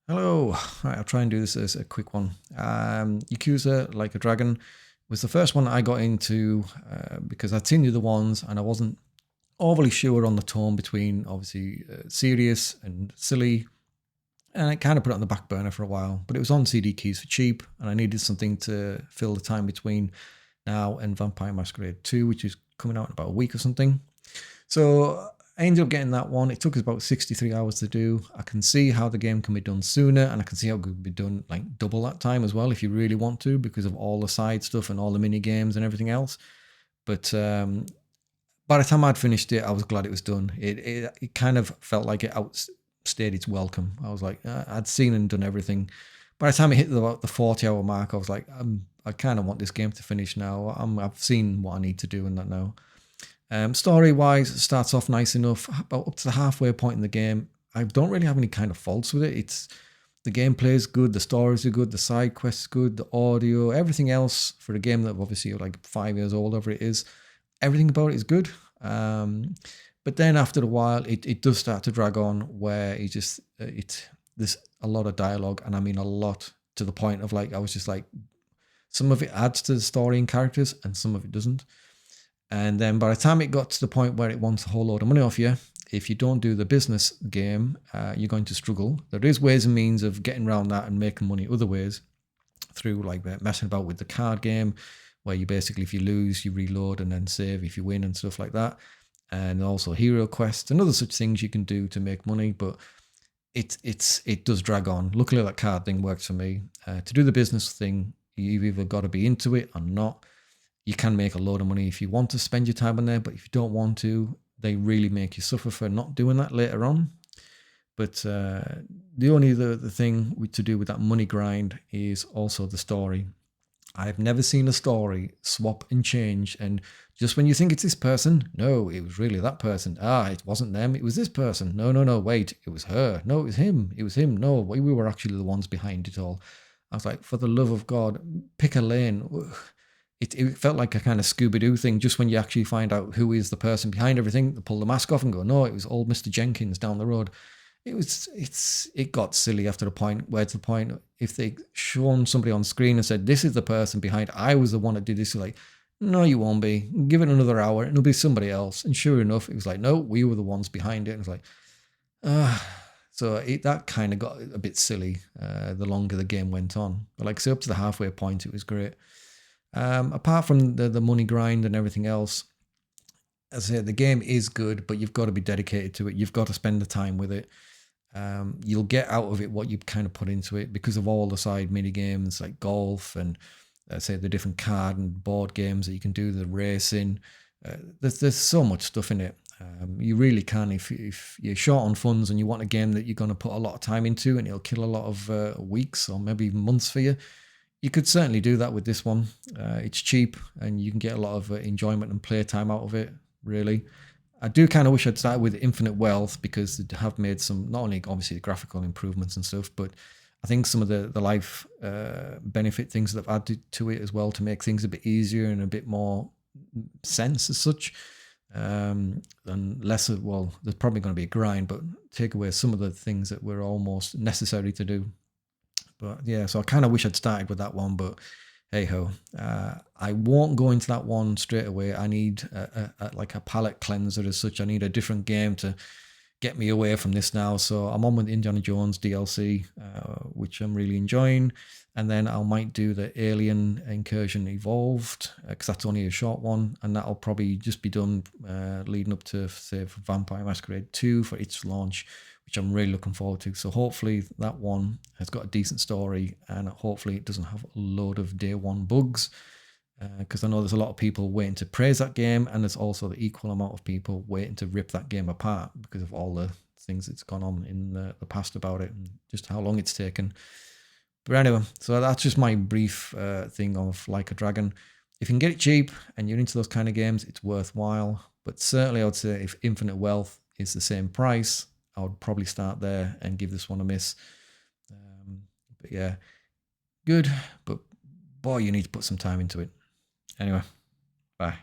Hello. Right, I'll try and do this as a quick one. Yakuza, Like a Dragon, was the first one I got into because I'd seen the other ones and I wasn't overly sure on the tone between obviously serious and silly. And I kind of put it on the back burner for a while, but it was on CD keys for cheap and I needed something to fill the time between now and Vampire Masquerade 2, which is coming out in about a week or something. So I ended up getting that one. It took us about 63 hours to do. I can see how the game can be done sooner, and I can see how it could be done like double that time as well if you really want to, because of all the side stuff and all the mini games and everything else. But by the time I'd finished it, I was glad it was done. It kind of felt like it outstayed its welcome. I was like, I'd seen and done everything. By the time it hit about the 40-hour mark, I was like, I kind of want this game to finish now. I've seen what I need to do in that now. Story-wise, it starts off nice enough. About up to the halfway point in the game, I don't really have any kind of faults with it. It's the gameplay is good, the stories are good, the side quests good, the audio, everything else for a game that obviously like 5 years old, whatever it is. Everything about it is good. But then after a while, it does start to drag on where there's a lot of dialogue, and I mean a lot, to the point of like I was just like, some of it adds to the story and characters, and some of it doesn't. And then by the time it got to the point where it wants a whole load of money off you, if you don't do the business game, you're going to struggle. There is ways and means of getting around that and making money other ways through like messing about with the card game, where you basically, if you lose, you reload and then save if you win and stuff like that. And also hero quests and other such things you can do to make money. But it does drag on. Luckily, that card thing works for me. To do the business thing, you've either got to be into it or not. You can make a load of money if you want to spend your time on there, but if you don't want to, they really make you suffer for not doing that later on. But the only the thing to do with that money grind is also the story. I've never seen a story swap and change, and just when you think it's this person, no, it was really that person. It wasn't them, it was this person. No, wait, it was her. No, it was him. No, we were actually the ones behind it all. I was like, for the love of God, pick a lane. It felt like a kind of Scooby-Doo thing. Just when you actually find out who is the person behind everything, they pull the mask off and go, no, it was old Mr. Jenkins down the road. It got silly after the point where, to the point, if they shown somebody on screen and said, this is the person behind, I was the one that did this, you're like, no, you won't be. Give it another hour and it'll be somebody else. And sure enough, it was like, no, we were the ones behind it. And it was like, so that kind of got a bit silly the longer the game went on. But like I say, up to the halfway point, it was great. Apart from the money grind and everything else, as I say, the game is good, but you've got to be dedicated to it. You've got to spend the time with it. You'll get out of it what you kind of put into it because of all the side mini games like golf and say the different card and board games that you can do, the racing. There's so much stuff in it. You really can, if you're short on funds and you want a game that you're going to put a lot of time into and it'll kill a lot of weeks or maybe even months for you, you could certainly do that with this one. It's cheap and you can get a lot of enjoyment and playtime out of it, really. I do kind of wish I'd started with Infinite Wealth because they have made some, not only obviously the graphical improvements and stuff, but I think some of the life benefit things that have added to it as well to make things a bit easier and a bit more sense as such. And less of, well, there's probably going to be a grind, but take away some of the things that were almost necessary to do. But yeah, so I kind of wish I'd started with that one, but hey ho. I won't go into that one straight away. I need like a palate cleanser as such. I need a different game to get me away from this now. So I'm on with Indiana Jones DLC, which I'm really enjoying. And then I might do the Alien Incursion Evolved, because that's only a short one. And that'll probably just be done leading up to, say, Vampire Masquerade 2 for its launch, which I'm really looking forward to. So hopefully that one has got a decent story and hopefully it doesn't have a load of day one bugs, because I know there's a lot of people waiting to praise that game, and there's also the equal amount of people waiting to rip that game apart because of all the things that's gone on in the past about it and just how long it's taken. But anyway, so that's just my brief thing of Like a Dragon. If you can get it cheap and you're into those kind of games, it's worthwhile. But certainly I would say if Infinite Wealth is the same price, I would probably start there and give this one a miss. But yeah, good. But boy, you need to put some time into it. Anyway, bye.